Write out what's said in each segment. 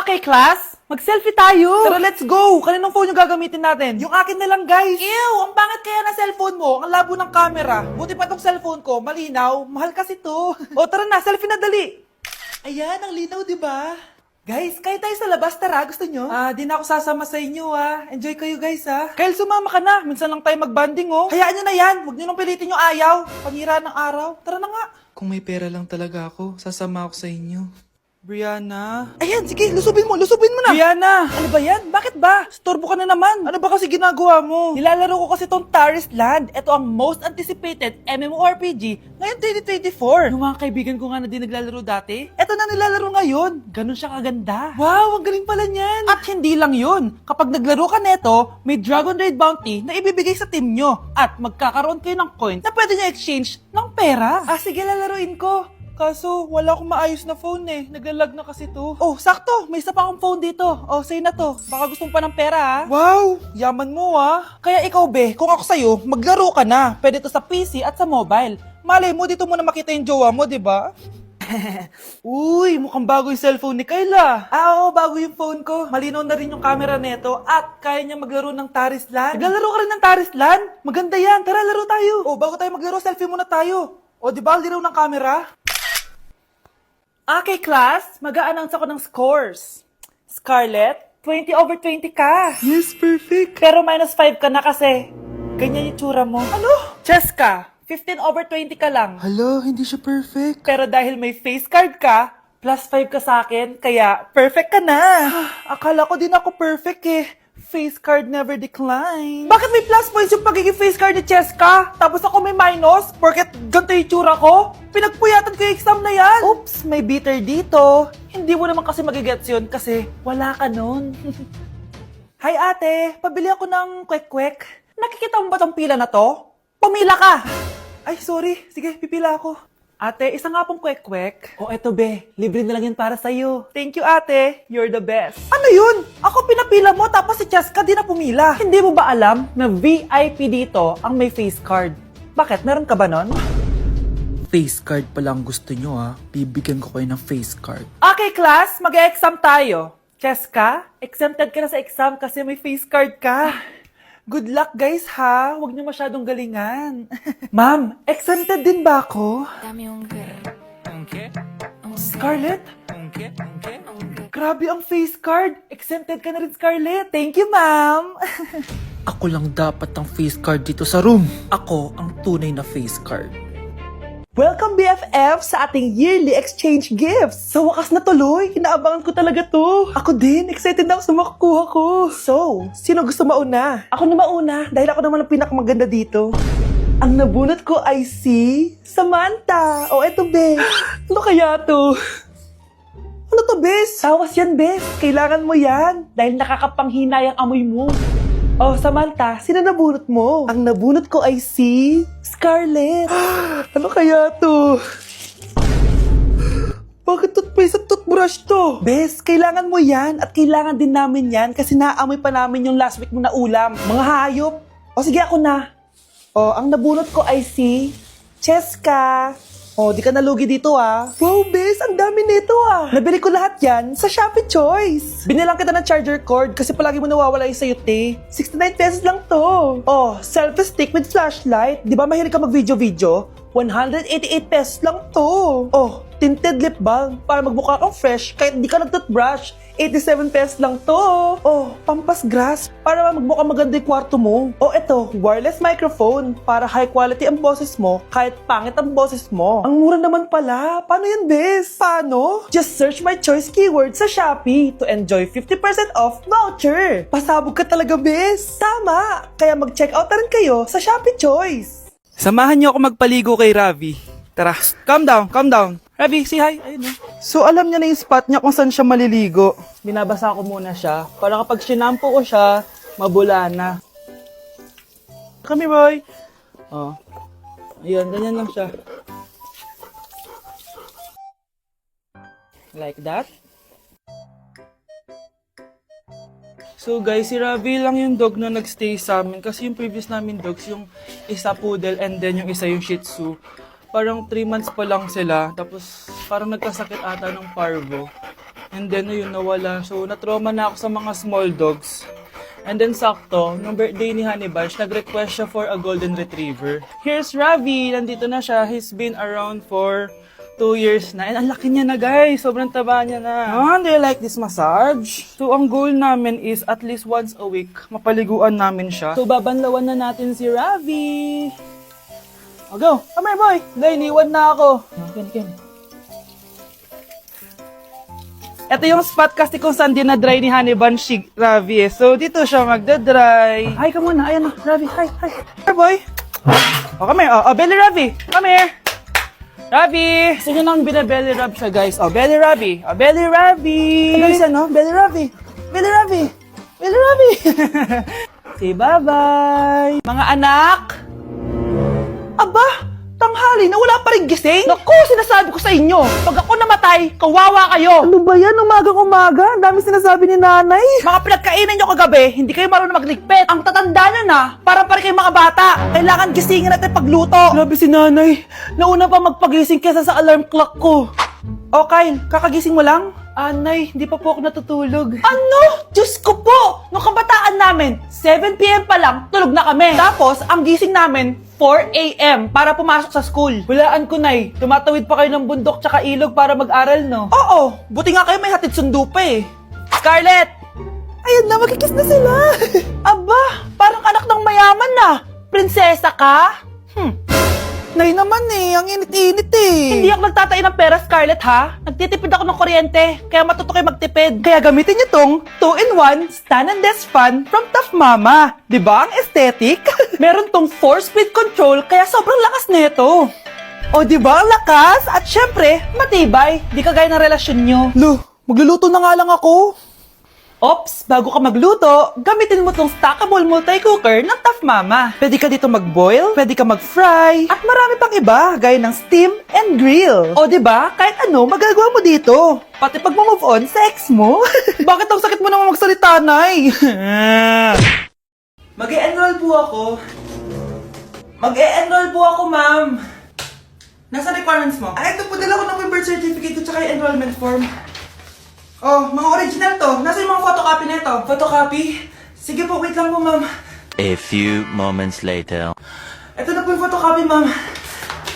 Okay, class? Mag-selfie tayo! Tara, let's go! Kaninong phone yung gagamitin natin? Yung akin na lang, guys! Ew! Ang pangit kaya na cellphone mo! Ang labo ng camera! Buti pa tong cellphone ko, malinaw. Mahal kasi to. O, tara na, selfie na dali! Ayan, ang linaw, di ba? Guys, kayo tayo sa labas, tara. Gusto nyo? Di na ako sasama sa inyo, Enjoy kayo, guys, Kyle, sumama ka na. Minsan lang tayo mag-banding, oh. Hayaan nyo na yan. Huwag nyo nang pilitin yung ayaw. Panira ng araw. Tara na nga. Kung may pera lang talaga ako, sasama ako sa inyo. Brianna? Ayan, sige, lusubin mo na. Brianna! Ano ba yan? Bakit ba? Storbo ka na naman. Ano ba kasi ginagawa mo? Nilalaro ko kasi tong Taris Land. Ito ang most anticipated MMORPG ngayon 2024. Yung mga kaibigan ko nga na di naglalaro dati, ito na nilalaro ngayon. Ganun siya kaganda. Wow, ang galing pala niyan. At hindi lang yun. Kapag naglaro ka neto, may Dragon Raid Bounty na ibibigay sa team nyo. At magkakaroon kayo ng coins na pwede nyo exchange ng pera. Sige, lalaruin ko. Kaso, wala akong maayos na phone Naglalag na kasi to. Oh, sakto! May isa pa akong phone dito. Oh, sa'yo na to. Baka gusto mo pa ng pera, Wow! Yaman mo, Kaya ikaw, be, kung ako sa'yo, maglaro ka na. Pwede to sa PC at sa mobile. Malay mo, dito mo na makita yung jowa mo, di ba? Uy, mukhang bago yung cellphone ni Kayla. Oo, bago yung phone ko. Malinaw na rin yung camera neto at kaya niya maglaro ng Taris Land. Naglalaro ka rin ng Taris Land? Maganda yan. Tara, laro tayo. Oh, bago tayo maglaro, selfie muna tayo. O, di ba, linaw ng camera? Okay, class, mag-a-announce ako ng scores. Scarlett, 20/20 ka. Yes, perfect. Pero -5 ka na kasi ganyan yung tsura mo. Ano? Cheska, 15/20 ka lang. Hala, hindi siya perfect. Pero dahil may face card ka, +5 ka sa akin, kaya perfect ka na. Akala ko din ako perfect Face card never decline. Bakit may plus points yung pagiging face card ni Cheska? Tapos ako may minus? Porket ganito yung tsura ko? Pinagpuyatan ko yung exam na yan. Oops, may bitter dito. Hindi mo naman kasi magigets yun kasi wala ka nun. Hi ate, pabili ako ng kwek-kwek. Nakikita mo ba tong pila na to? Pumila ka! Ay, sorry. Sige, pipila ako. Ate, isa nga pong kwek-kwek. O eto be, libre na lang yun para sa'yo. Thank you ate, you're the best. Ano yun? Ako pinapila mo tapos si Cheska di na pumila. Hindi mo ba alam na VIP dito ang may face card? Bakit? Meron ka ba nun? Face card pala ang gusto nyo Bibigyan ko kayo ng face card. Okay class, mag-e-exam tayo. Cheska, exempted ka na sa exam kasi may face card ka. Good luck guys Huwag niyo masyadong galingan. Ma'am, exempted din ba ako? Scarlett? Grabe ang face card. Exempted ka na rin, Scarlett. Thank you, ma'am. Ako lang dapat ang face card dito sa room. Ako ang tunay na face card. Welcome BFF sa ating yearly exchange gifts. Sa wakas na tuloy, inaabangan ko talaga to. Ako din, excited na ako sa makukuha ko. So, sino gusto mauna? Ako na mauna, dahil ako naman ang pinakamaganda dito. Ang nabunot ko ay si Samantha. O eto, Bes. Ano kaya to? Ano to, Bes? Tawas yan, Bes. Kailangan mo yan. Dahil nakakapanghina yung amoy mo. Oh, Samantha, sino nabunot mo? Ang nabunot ko ay si Scarlett. Ano kaya to? Bakit toothpaste at toothbrush to? Bes, kailangan mo yan at kailangan din namin yan kasi naamoy pa namin yung last week mo na ulam. Mga hayop. O sige, ako na. O, ang nabunot ko ay si Cheska. O, di ka nalugi dito Wow, Bes, ang dami nito Nabili ko lahat yan sa Shopee Choice. Binilang kita ng charger cord kasi palagi mo nawawala yung sayo, 69 pesos lang to. Oh, selfie stick with flashlight. Di ba mahilig ka mag-video-video? 188 pesos lang to. Oh, tinted lip balm para magmukha kang fresh kahit di ka nag-toothbrush. 87 pesos lang to. Oh, pampas grass para magmukha maganda yung kwarto mo. Oh, eto, wireless microphone para high quality ang boses mo kahit pangit ang boses mo. Ang mura naman pala. Paano yan, Bes? Paano? Just search my choice keyword sa Shopee to enjoy 50% off voucher. Pasabog ka talaga, Bes. Tama. Kaya mag-check out na rin kayo sa Shopee Choice. Samahan niyo ako magpaligo kay Ravi. Tara, calm down, calm down. Ravi, say hi. Ayun So, alam niya na yung spot niya kung saan siya maliligo. Binabasa ko muna siya para kapag sinampo ko siya, mabula na. Kami, boy. Oh. Ayun, ganyan lang siya. Like that. So guys, si Ravi lang yung dog na nagstay sa amin kasi yung previous namin dogs, yung isa poodle and then yung isa yung shih tzu. Parang 3 months pa lang sila, tapos parang nagkasakit ata ng parvo. And then, ayun, nawala. So, natrauma na ako sa mga small dogs. And then, sakto, nung birthday ni Honey Bunch, nag-request siya for a golden retriever. Here's Ravi. Nandito na siya. He's been around for 2 years na. And ang laki niya na, guys. Sobrang taba niya na. Do you like this massage? So, ang goal namin is at least once a week, mapaliguan namin siya. So, babanlawan na natin si Ravi. O, go. Come here, boy. Dahil, iniwan na ako. Ken. Ito yung spot kasi kung saan dinadry ni Honey Bunch si Ravi. So, dito siya magdadry. Hi ka muna. Ayan, Ravi. Hi. Here, boy. O, come here. O, belly Ravi. Come here. Ravi. Gusto nyo nang binabelly rub siya, guys. O, belly Ravi. O, belly Ravi. Guys, ano? Belly Ravi. Belly Ravi. Belly Ravi. Say bye-bye. Mga anak. Aba, tanghali na wala pa rin gising? Naku, sinasabi ko sa inyo, pag ako namatay, kawawa kayo. Ano ba yan? Umagang-umaga? Ang dami sinasabi ni nanay. Mga pinagkainan nyo kagabi, hindi kayo marunong magligpit. Ang tatanda nyo na, para kayo mga bata. Kailangan gisingin natin pagluto. Grabe si nanay, nauna pa magpagising kesa sa alarm clock ko. O Kyle, kakagising mo lang? Nay, hindi pa po ako natutulog. Ano? Diyos ko po! Nung kabataan namin, 7 p.m. pa lang, tulog na kami. Tapos, ang gising namin, 4 a.m. para pumasok sa school. Hulaan ko, Nay. Tumatawid pa kayo ng bundok tsaka ilog para mag-aral, no? Oo. Buti nga kayo may hatid sundo pa eh. Scarlett! Ayun na, magkikis na sila. Aba, parang anak ng mayaman na. Prinsesa ka? Nay naman eh, ang init-init eh. Hindi ako nagtatay ng pera, Scarlett, ha? Nagtitipid ako ng kuryente, kaya matuto kayo magtipid. Kaya gamitin niyo tong 2-in-1 Stand and Desk Fan from Tough Mama. Diba ang aesthetic? Meron tong 4-speed control, kaya sobrang lakas nito. O diba ang lakas? At syempre, matibay. Di kagaya ng relasyon nyo. Lo, magluluto na nga lang ako. Ops, bago ka magluto, gamitin mo tong stackable multi-cooker ng Tough Mama. Pwede ka dito mag-boil, pwede ka mag-fry, at marami pang iba, gaya ng steam and grill. O diba, kahit ano, magagawa mo dito. Pati pag move on sa ex mo. Bakit ang sakit mo naman magsalita, Nay? Mag-e-enroll po ako. Mag-e-enroll po ako, ma'am. Nasa requirements mo? Ito po, dala ko ng birth certificate ko tsaka yung enrollment form. Oh, mga original to. Nasa yung mga photocopy nito? Photocopy? Sige po, wait lang po, ma'am. A few moments later. Ito na po yung photocopy, ma'am.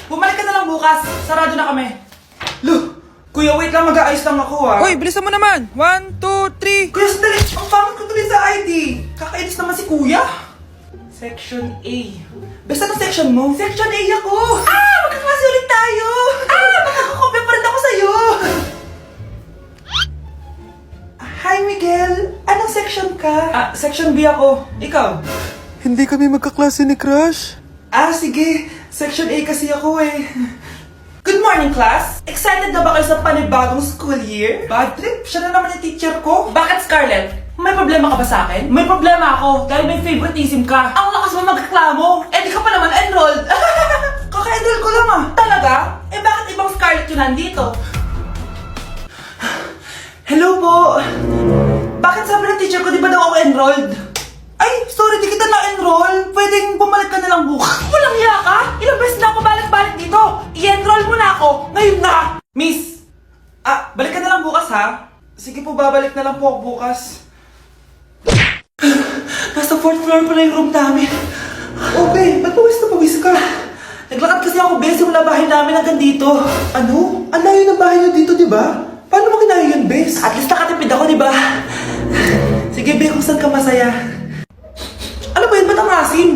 Bumalik ka na lang bukas. Sarado na kami. Lo, kuya, wait lang. Mag-aayos lang ako, ah. Hoy, bilisan mo naman! 1, 2, 3! Kuya, sandali. Ang pangit ko tuloy sa ID. Kakainis naman si kuya. Section A. Basta ng section mo? Section A ako. Magkaklase ulit tayo. Makakakopya pa rin ako sa'yo. Hi, Miguel. Anong section ka? Section B ako. Ikaw? Hindi kami magkaklase ni Crush. Sige. Section A kasi ako eh. Good morning, class! Excited na ba kayo sa panibagong school year? Bad trip? Siya na naman yung teacher ko. Bakit, Scarlett? May problema ka ba sa akin? May problema ako dahil may favoritism ka. Ang lakas mo magreklamo. Di ka pa naman enrolled. Kaka-enroll ko lang Talaga? Bakit ibang Scarlett yun nandito? Hello po! Bakit sabi ng teacher ko, di ba daw ako enrolled? Ay, sorry, di kita na-enroll. Pwedeng bumalik ka na lang bukas. Walang hiya ka? Ilang beses na ako balik-balik dito. I-enroll mo na ako. Ngayon na! Miss! Balik ka na lang bukas, ha? Sige po, babalik na lang po ako bukas. Nasa 4th floor pala yung room namin. Okay, ba't pawis na pawis ka? Naglakad kasi ako, bes, yung bahay namin hanggang dito. Ano? Ang layo ng bahay nyo dito, di ba? Paano mo kinaya yun, bes? At least nakatipid ako, di ba? Sige, be, kung saan ka masaya. Ano ba yun? Ba't ang asim?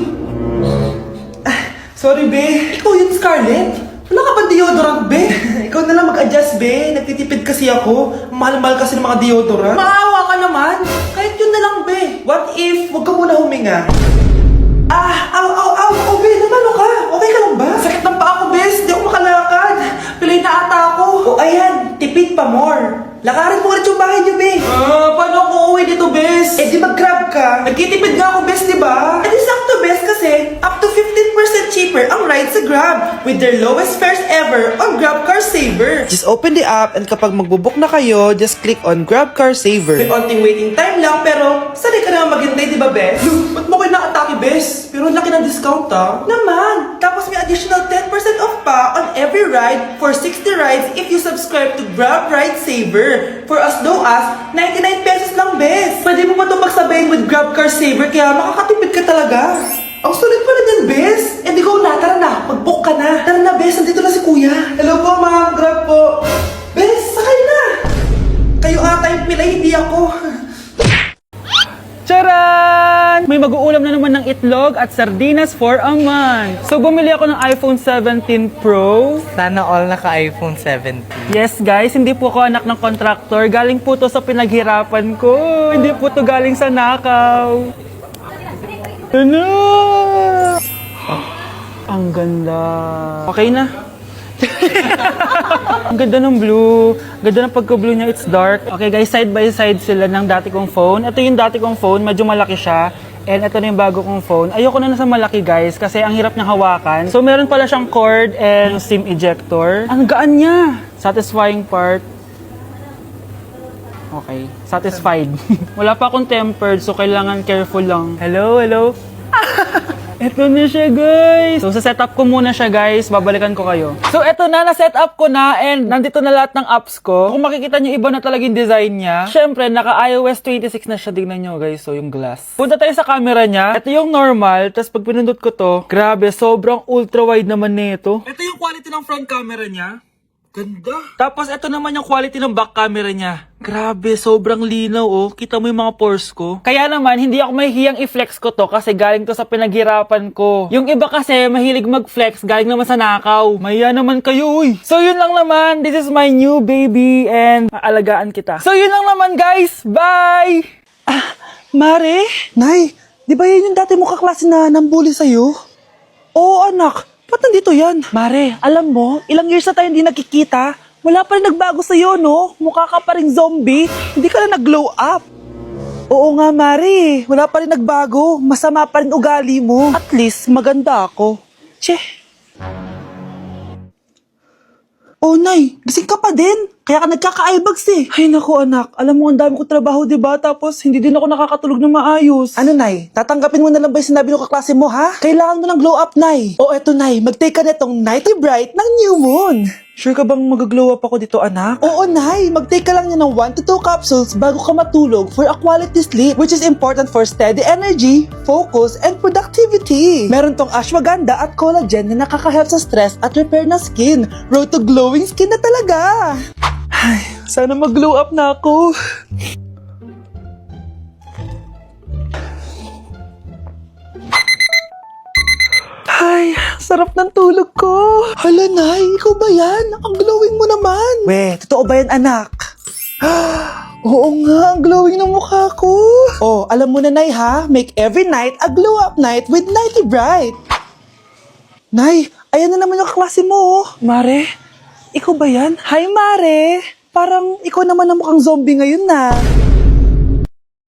Sorry, be. Ikaw yun, Scarlett. Wala ka ba deodorant, be? Ikaw na lang mag-adjust, be. Nagtitipid kasi ako. Mahal-mahal kasi ng mga deodorant. Maawa ka naman. Kahit yun na lang, be. What if, wag ka muna huminga? Aw, be. Namalo ka. Okay ka lang ba? Sakit ng paa ko, bes. Di ako makalakad. Pilay na ata ako. Ayan. Tipid pa more. Lakarin mo ulit yung bahay niyo, be. Paano ako uuwi dito, bes? Di mag-grab ka. Nagtitipid nga ako, bes, di ba? Di sakto, bes, kasi up to 15% cheaper ang ride sa Grab with their lowest fares ever on Grab Car Saver. Just open the app and kapag magbubook na kayo, just click on Grab Car Saver. May onting waiting time lang pero sanay ka na maghintay, di ba, Bes? Ba't mo kayo nakatake, Bes? Pero ang laki ng discount, Naman! Tapos may additional 10% off pa on every ride for 60 rides if you subscribe to Grab Ride Saver for as low as 99 pesos lang, Bes. Pwede mo pa ito magsabayin with Grab Car Saver kaya makakatipid ka talaga. Ang sulit pala niyan, Bes. Eh, di ko na. Tara na. Mag-book ka na. Tara na, Bes. Nandito na si Kuya. Hello po, ma'am. Grab po. Bes, sakay na. Kayo ata yung pila, hindi ako. Charan! May mag-uulam na naman ng itlog at sardinas for a month. So, bumili ako ng iPhone 17 Pro. Sana all naka-iPhone 17. Yes, guys, hindi po ako anak ng contractor. Galing po to sa pinaghirapan ko. Hindi po to galing sa nakaw. Ano? Ang ganda. Okay na. Ang ganda ng blue. Ganda ng pagka-blue niya, it's dark. Okay guys, side by side sila ng dati kong phone. Ito yung dati kong phone, medyo malaki siya. And ito na yung bago kong phone. Ayoko na nasa malaki guys, kasi ang hirap niyang hawakan. So meron pala siyang cord and SIM ejector. Ang gaan niya. Satisfying part. Okay, satisfied. Wala pa akong tempered, so kailangan careful lang. Hello, hello. Ito na siya, guys. So, sa setup ko muna siya, guys. Babalikan ko kayo. So, ito na. Na-setup ko na and nandito na lahat ng apps ko. Kung makikita nyo, iba na talaga yung design niya. Siyempre, naka-iOS 26 na siya. Tignan nyo, guys. So, yung glass. Punta tayo sa camera niya. Ito yung normal. Tapos, pag pinundot ko to, grabe, sobrang ultra-wide naman nito. Ito yung quality ng front camera niya. Ganda. Tapos, ito naman yung quality ng back camera niya. Grabe, sobrang linaw, oh. Kita mo yung mga pores ko. Kaya naman, hindi ako mahihiyang i-flex ko to kasi galing to sa pinaghirapan ko. Yung iba kasi, mahilig mag-flex, galing naman sa nakaw. Mahiya naman kayo, uy. So, yun lang naman. This is my new baby and aalagaan kita. So, yun lang naman, guys. Bye! Ah, Mare? Nay, di ba yan yung dati mo kaklase na nambuli sa'yo? Oo, anak. Ba't nandito yan? Mare, alam mo, ilang years na tayo hindi nakikita. Wala pa rin nagbago sa'yo, no? Mukha ka pa rin zombie. Hindi ka na nag-glow up. Oo nga, Mare. Wala pa rin nagbago. Masama pa rin ugali mo. At least, maganda ako. Che. Oh, Nay, gising ka pa din. Kaya ka nagkaka-eyebags eh. Ay, naku anak. Alam mo, ang dami ko trabaho, diba? Tapos, hindi din ako nakakatulog ng maayos. Ano, Nay? Tatanggapin mo na lang ba yung sinabi ng kaklase mo, ha? Kailangan mo ng glow up, Nay. O, eto, Nay. Mag-take ka na itong Nighty Bright ng New Moon. Sure ka bang mag-glow up ako dito, anak? Oo, Nay. Mag-take ka lang niya ng 1 to 2 capsules bago ka matulog for a quality sleep, which is important for steady energy, focus, and productivity. Meron tong ashwagandha at collagen na nakaka-help sa stress at repair ng skin. Road to glowing skin na talaga. Ay, sana mag-glow up na ako. Ay, sarap ng tulog ko. Hala, Nay, ikaw ba yan? Ang glowing mo naman. We, totoo ba yan, anak? Oo nga, ang glowing ng mukha ko. Oh, alam mo na, Nay, ha? Make every night a glow-up night with Nighty Bright. Nay, ayan na naman yung kaklase mo. Mare, ikaw ba yan? Hi, Mare. Parang ikaw naman ang mukhang zombie ngayon na.